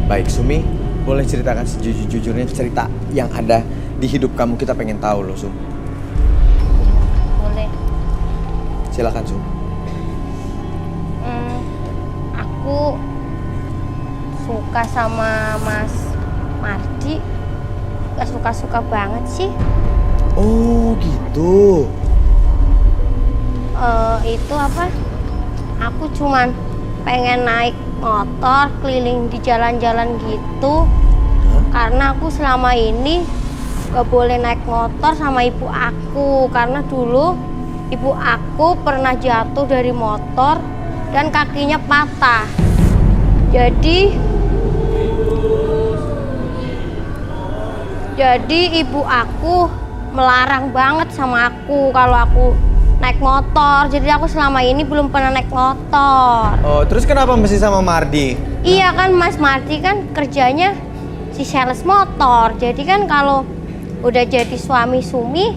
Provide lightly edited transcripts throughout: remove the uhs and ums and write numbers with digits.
Baik, Sumi, boleh ceritakan sejujur-jujurnya cerita yang ada di hidup kamu, kita pengen tahu loh, Sum. Boleh. Silakan, Sum. Aku suka sama Mas Mardi. Gak suka-suka banget sih. Oh, gitu. Itu apa? Aku cuman pengen naik motor keliling di jalan-jalan gitu. Karena aku selama ini gak boleh naik motor sama ibu aku. Karena dulu ibu aku pernah jatuh dari motor dan kakinya patah. Jadi ibu aku melarang banget sama aku kalau aku naik motor. Jadi aku selama ini belum pernah naik motor. Oh, terus kenapa mesti sama Mardi? Iya kan, Mas Mardi kan kerjanya si sales motor. Jadi kan kalau udah jadi suami Sumi,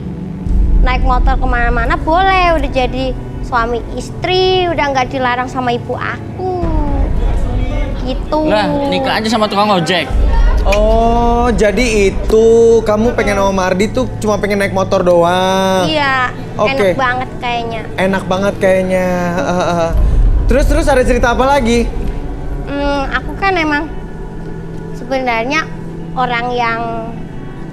naik motor kemana-mana boleh. Udah jadi suami istri, udah nggak dilarang sama ibu aku. Gitu. Lah, nikah aja sama tukang ojek. Oh, jadi itu kamu pengen sama Mardi tuh cuma pengen naik motor doang? Iya, Oke. enak banget kayaknya. Enak banget kayaknya. Terus ada cerita apa lagi? Aku kan emang sebenarnya orang yang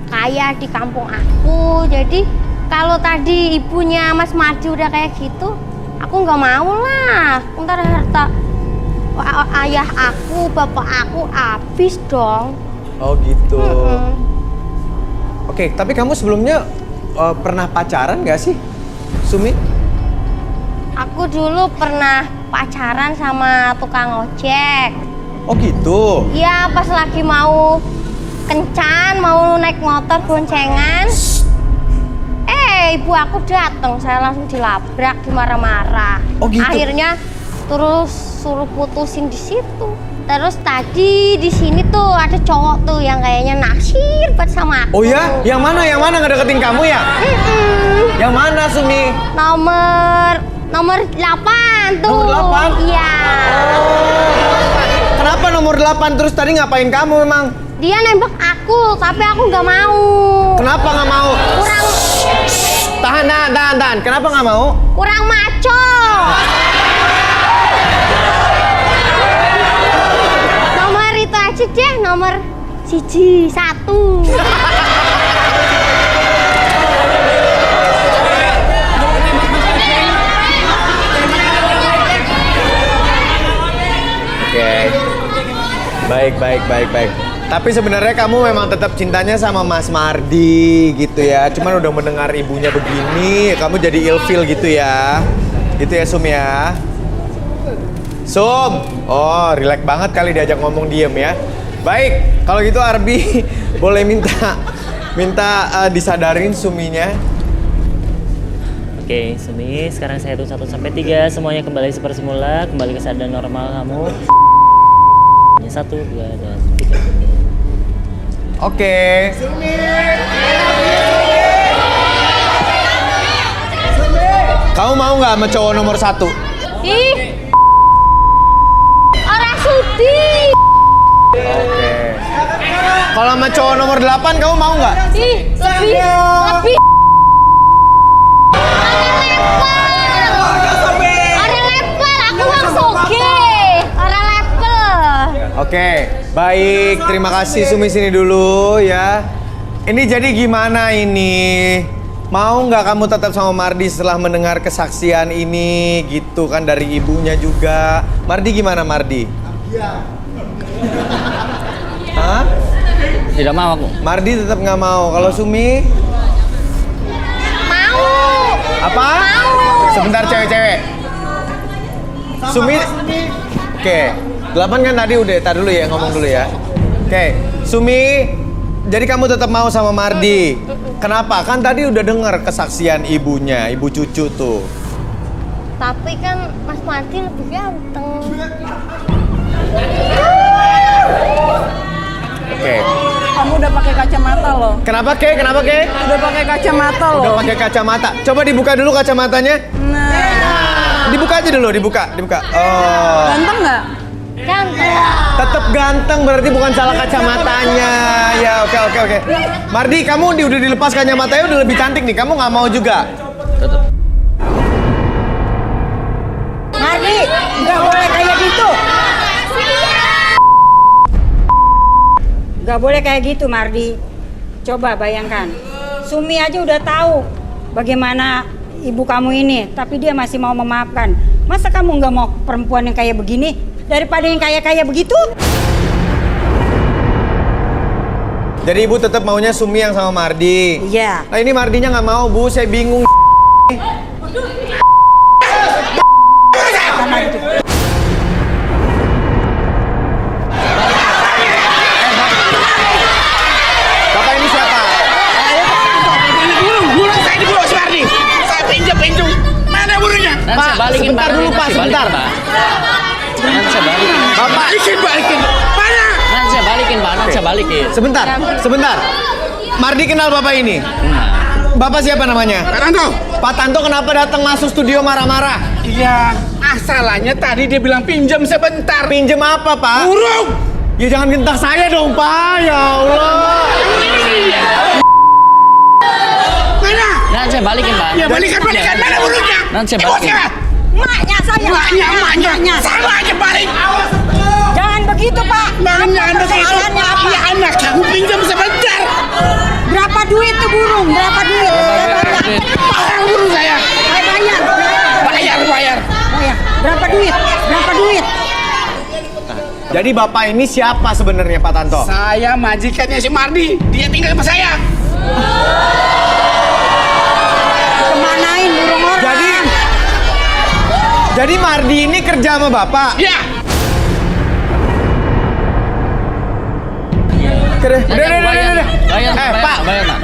kaya di kampung aku. Jadi kalau tadi ibunya Mas Mardi udah kayak gitu, aku nggak mau lah. Ntar harta ayah aku, bapak aku habis dong. Oh gitu. Oke, tapi kamu sebelumnya pernah pacaran gak sih, Sumi? Aku dulu pernah pacaran sama tukang ojek. Oh gitu. Iya, pas lagi mau kencan, mau naik motor boncengan. Ibu aku datang, saya langsung dilabrak, dimarah-marah. Oh gitu. Akhirnya terus suruh putusin di situ. Terus tadi di sini tuh ada cowok tuh yang kayaknya naksir banget sama aku. Oh ya? Yang mana? Yang mana ngedeketin kamu ya? Yang mana, Sumi? Nomor 8 tuh. Nomor 8? Iya. Kenapa nomor 8? Terus tadi ngapain kamu memang? Dia nembak aku, tapi aku nggak mau. Kenapa nggak mau? Kurang Tahan. Kenapa nggak mau? kurang maco. Nomor itu aja deh, nomor 1. Oke. Baik. Tapi sebenarnya kamu memang tetap cintanya sama Mas Mardi gitu ya. Cuman udah mendengar ibunya begini, kamu jadi ilfil gitu ya. Gitu ya, Sum ya. Sum. Oh, rileks banget kali diajak ngomong diem ya. Baik, kalau gitu Arbi boleh minta disadarin Suminya. Oke, Sumi, sekarang saya hitung 1 sampai 3, semuanya kembali seperti semula, kembali ke keadaan normal kamu. 1, 2, dan 3. Oke. Kamu mau nggak sama cowok nomor 1? Ih, orang sudi. Oke. Kalau sama cowok nomor 8 kamu mau nggak? Ih, lebih. Orang level, aku langsung orang level. Oke, baik. Terima kasih Sumi, sini dulu ya. Ini jadi gimana ini? Mau nggak kamu tetap sama Mardi setelah mendengar kesaksian ini gitu kan dari ibunya juga? Mardi gimana Mardi? Iya. Hah? Tidak mau aku. Mardi tetap nggak mau. Kalau Sumi? Mau. Apa? Mau. Sebentar cewek-cewek. Sumi. Oke. 8 kan tadi udah, tar dulu ya, ngomong dulu ya. Oke, Sumi, jadi kamu tetap mau sama Mardi. Kenapa? Kan tadi udah dengar kesaksian ibunya, ibu cucu tuh. Tapi kan Mas Mardi lebih ganteng. Oke. Kamu udah pakai kacamata loh. Kenapa, Ke? Udah pakai kacamata loh. Udah pakai kacamata. Coba dibuka dulu kacamatanya. Nah, Dibuka aja dulu, dibuka. Oh. ganteng nggak? Ganteng. Tetap ganteng berarti bukan salah kacamatanya. Ya oke. Mardi, kamu udah dilepas kacamatanya udah lebih cantik nih. Kamu nggak mau juga? Tetap. Mardi, nggak boleh kayak gitu. Nggak boleh kayak gitu, Mardi. Coba bayangkan, Sumi aja udah tahu bagaimana ibu kamu ini, tapi dia masih mau memaafkan. Masa kamu nggak mau perempuan yang kayak begini daripada yang kayak begitu? Jadi ibu tetap maunya Sumi yang sama Mardi. Iya. Nah ini Mardinya nggak mau bu, saya bingung. Karena itu. Bapak ini siapa? Burung saya dibawa si Mardi. Saya pinjam. Mana burungnya? Nanti saya balikin sebentar barangnya, dulu, Pak, saya sebentar. balikin, Pak. Nanti saya balikin. Bapak, Balikin. Mana? Nanti saya balikin, Pak. Nanti saya balikin. sebentar. Mardi kenal bapak ini? Nah, Bapak siapa namanya? Pak Tanto. Pak Tanto kenapa datang masuk studio marah-marah? Iya, masalahnya tadi dia bilang pinjam sebentar. Pinjem apa Pak? Burung. Ya jangan gentak saya dong Pak, ya Allah. Mana? nanti saya balikin, Pak. Ya balikan. Mana burungnya? Nanti saya Bawa balikin. siapa? Maknya saya. Maknya. Sama aja balik. Jangan begitu, Pak. Jangan begitu. Persoalannya apa? Iya anak, kamu pinjam sebentar. Berapa duit tuh burung? Berapa duit? Bayar burung saya. Saya bayar. Bayar. Bayar. Berapa duit? Berapa duit? Jadi bapak ini siapa sebenarnya Pak Tanto? Saya majikannya si Mardi. Dia tinggal sama saya. Kemanain burung orang? Jadi Mardi ini kerja sama bapak? Ya. Udah. Bayar, Pak. bayar, Pak.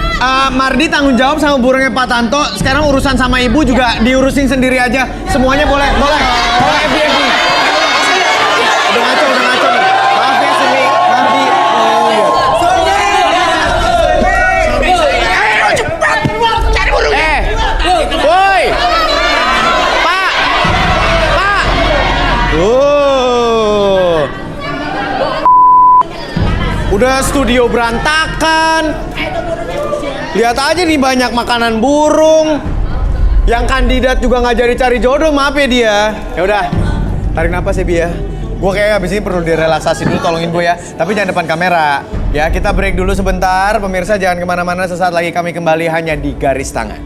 Mardi tanggung jawab sama burungnya Pak Tanto. Sekarang urusan sama ibu juga diurusin sendiri aja. Semuanya boleh. FB. Udah ngaco nih. Maaf ya Sumi, Mardi. Ayo cepat. Cari burungnya. Woi. Pak. Udah studio berantakan. Lihat aja nih banyak makanan burung. Yang kandidat juga nggak jadi cari jodoh, maaf ya dia. Ya udah, tarik napas ya Bi ya. Gue kayak abis ini perlu direlaksasi dulu, tolongin gue ya. Tapi jangan depan kamera. Ya kita break dulu sebentar. Pemirsa jangan kemana-mana, sesaat lagi kami kembali hanya di Garis Tangan.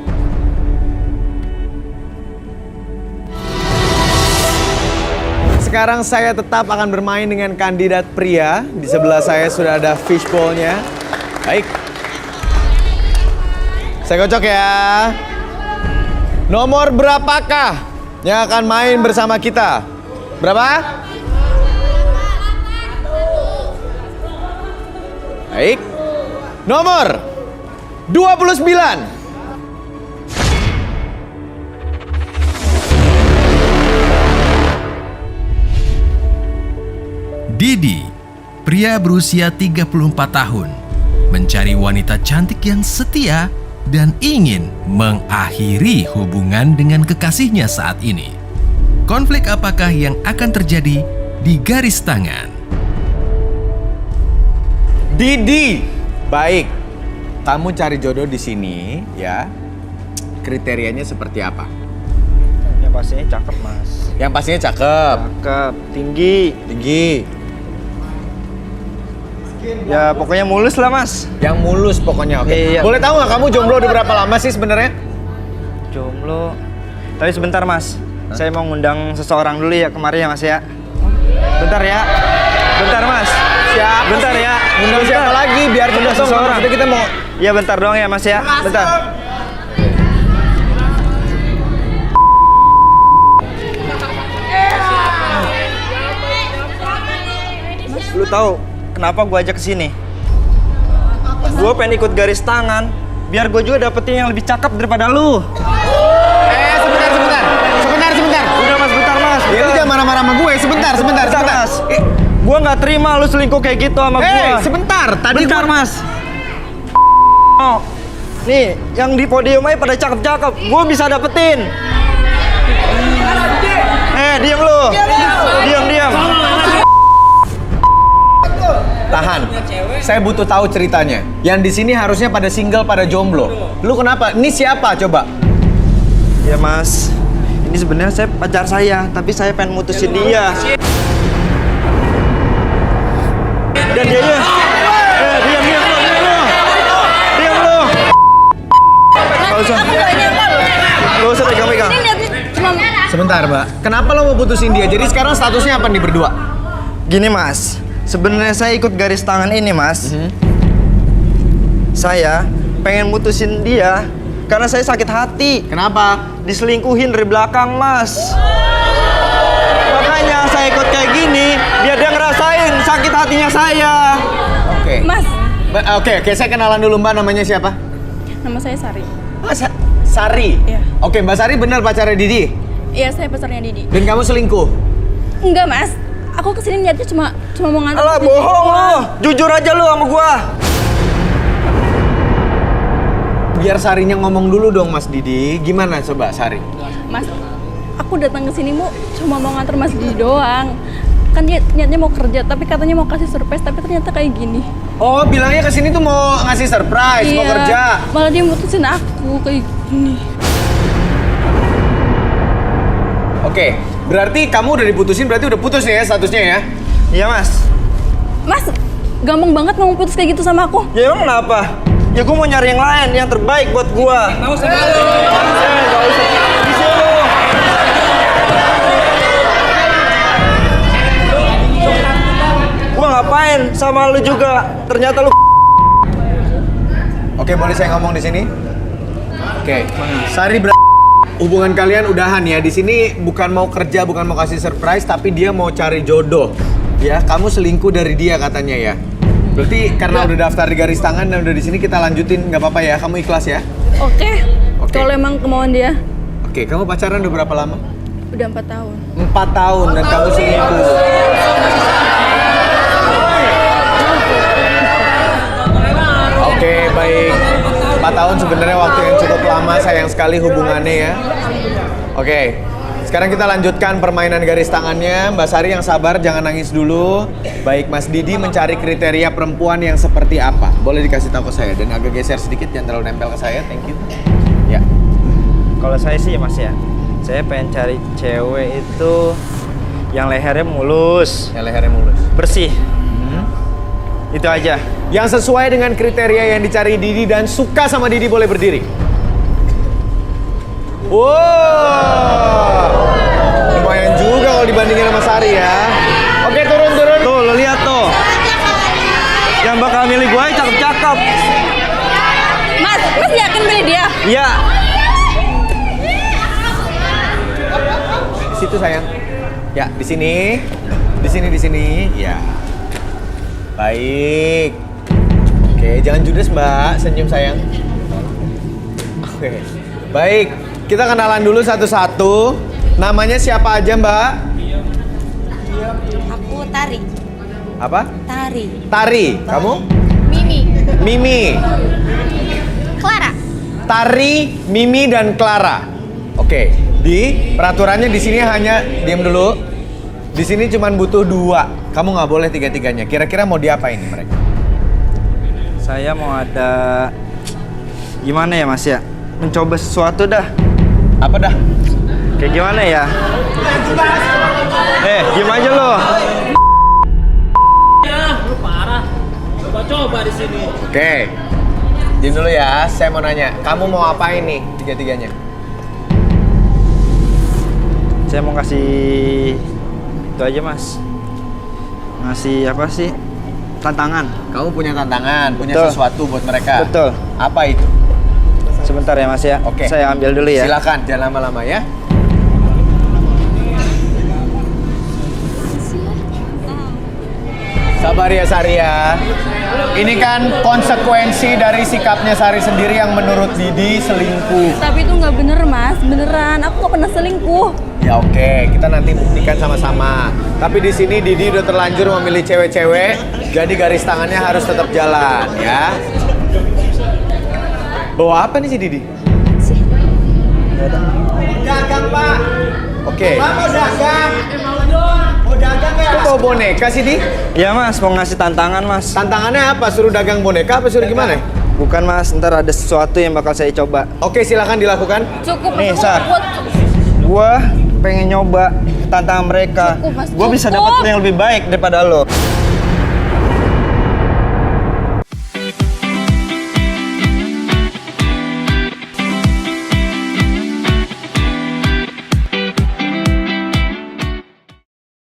Sekarang saya tetap akan bermain dengan kandidat pria. Di sebelah saya sudah ada fishbowl-nya. Baik. Saya kocok ya. Nomor berapakah yang akan main bersama kita? Berapa? Baik. Nomor 29. Didi, pria berusia 34 tahun, mencari wanita cantik yang setia dan ingin mengakhiri hubungan dengan kekasihnya saat ini. Konflik apakah yang akan terjadi di Garis Tangan? Didi, baik. Kamu cari jodoh di sini, ya. Kriterianya seperti apa? Yang pastinya cakep, Mas. Yang pastinya cakep, Cakep, tinggi. tinggi, Ya pokoknya mulus lah, Mas. yang mulus pokoknya. Oke. Iya. Boleh tahu nggak kamu jomblo udah berapa lama sih sebenarnya? Jomblo. Tapi sebentar, Mas. Saya mau ngundang seseorang dulu ya kemarin ya, Mas ya. Bentar ya. Bentar, Mas. Siapa? Bentar ya. Undang siapa Bentar. lagi? Biar Undang cepet dong. seseorang. Maksudnya kita mau. Ya bentar doang ya, Mas ya. Bentar. Lu tahu kenapa gua ajak ke sini? Gua pengen ikut Garis Tangan biar gue juga dapetin yang lebih cakep daripada lu. Sebentar. Udah, Mas, bentar, Mas. Ya lu jangan marah-marah sama gue. Sebentar. Mas. Gua nggak terima lu selingkuh kayak gitu sama gua. Sebentar. Tadi Bentar, gua... Mas. Oh, nih, yang di podium aja pada cakep-cakep. Gue bisa dapetin. Diam lu. Diam. tahan. Saya butuh tahu ceritanya. Yang di sini harusnya pada single, pada jomblo. Lu kenapa? Ini siapa coba? Ya mas, ini sebenarnya saya pacar saya, tapi saya pengen mutusin dia. Dan dia diam lu. Gak usah. Gak usah pegang-pegang. Sebentar, Mbak. Kenapa lo mau putusin dia? Jadi sekarang statusnya apa nih berdua? Gini mas, sebenarnya saya ikut garis tangan ini mas. Saya pengen mutusin dia karena saya sakit hati. Kenapa? Diselingkuhin dari belakang mas. Makanya saya ikut kayak gini biar dia ngerasain sakit hatinya saya. Oke. Mas, Oke, saya kenalan dulu Mbak. Namanya siapa? nama saya Sari. Sari? Iya. Oke, Mbak Sari benar pacarnya Didi? Iya, saya pacarnya Didi. Dan kamu selingkuh? Enggak, Mas. Aku kesini niatnya cuma mau ngantar. Alah bohong lo, jujur aja lu sama gua. Biar Sarinya ngomong dulu dong Mas Didi. Gimana coba Sari? Mas, aku datang ke sini cuma mau ngantar Mas Didi doang. Kan dia niatnya mau kerja, tapi katanya mau kasih surprise, tapi ternyata kayak gini. Oh, bilangnya kesini tuh mau ngasih surprise, mau kerja. Malah dia mutusin aku kayak gini. Oke, berarti kamu udah diputusin, berarti udah putus ya statusnya ya? Iya mas. Mas, gampang banget ngomong putus kayak gitu sama aku. Ya emang kenapa? Ya gua mau nyari yang lain, yang terbaik buat gua. Gak usah. Bisa lu. Gua ngapain sama lu juga? Ternyata lu. Oke, boleh saya ngomong di sini? Oke, Sari hubungan kalian udahan ya. Di sini bukan mau kerja, bukan mau kasih surprise, tapi dia mau cari jodoh. Ya, kamu selingkuh dari dia katanya ya. Berarti karena udah daftar di garis tangan dan udah di sini kita lanjutin, nggak apa-apa ya? Kamu ikhlas ya? Oke. Oke. Kalau emang kemauan dia, Oke, kamu pacaran udah berapa lama? udah 4 tahun. 4 tahun dan kamu selingkuh. Oke, baik. 4 tahun sebenarnya waktu yang cukup lama, sayang sekali hubungannya ya. Oke, sekarang kita lanjutkan permainan garis tangannya. Mbak Sari yang sabar, jangan nangis dulu. Baik, Mas Didi mencari kriteria perempuan yang seperti apa? Boleh dikasih tahu ke saya dan agak geser sedikit, jangan terlalu nempel ke saya. Thank you. Ya. Kalau saya sih mas ya, saya pengen cari cewek itu yang lehernya mulus, Yang lehernya mulus. bersih. Itu aja. Yang sesuai dengan kriteria yang dicari Didi dan suka sama Didi boleh berdiri. Wow, lumayan juga kalau dibandingin sama Sari ya. Oke, turun. Tuh, lo lihat tuh. Yang bakal milih gue cakep-cakep. Mas yakin pilih dia? Iya. Di situ sayang. Ya, di sini. Di sini. Ya. Baik. Oke, jangan judes Mbak, senyum sayang. Oke. Baik, kita kenalan dulu satu-satu. Namanya siapa aja Mbak? Aku Tari. Apa? Tari. Tari. Kamu? Mimi. Mimi. Clara. Tari, Mimi, dan Clara. Oke, di peraturannya di sini hanya diam dulu. Di sini cuma butuh 2. Kamu nggak boleh 3-3-nya. Kira-kira mau diapain nih mereka? Saya mau ada gimana ya mas ya? Mencoba sesuatu dah. Apa dah? Kayak gimana ya? Diem aja lo. Lu parah. Coba-coba di sini. Oke. Diam dulu ya. Saya mau nanya, kamu mau apain nih 3-3-nya? Saya mau kasih itu aja mas. Ngasih apa sih? Tantangan. Kamu punya tantangan, punya Betul. sesuatu buat mereka. Betul. Apa itu? Sebentar ya mas ya. Oke. Saya ambil dulu ya. Silakan, jangan lama-lama ya. Sabar ya Sari ya. Ini kan konsekuensi dari sikapnya Sari sendiri yang menurut Didi selingkuh. Tapi itu nggak bener, Mas. Beneran, aku nggak pernah selingkuh. Ya oke, kita nanti buktikan sama-sama. Tapi di sini Didi udah terlanjur memilih cewek-cewek, jadi garis tangannya harus tetap jalan ya. Bawa apa nih si Didi? Dagang Pak. Oke. Pak mau dagang. Mau dagang ya? Kok bawa boneka sih, Di? Iya mas, mau ngasih tantangan mas. Tantangannya apa? Suruh dagang boneka apa suruh gimana? Bukan mas, ntar ada sesuatu yang bakal saya coba. Oke, silakan dilakukan. Cukup, Nih, cukup. Sar. Gua pengen nyoba tantangan mereka. Cukup, Mas, Gua bisa cukup. dapat yang lebih baik daripada lo.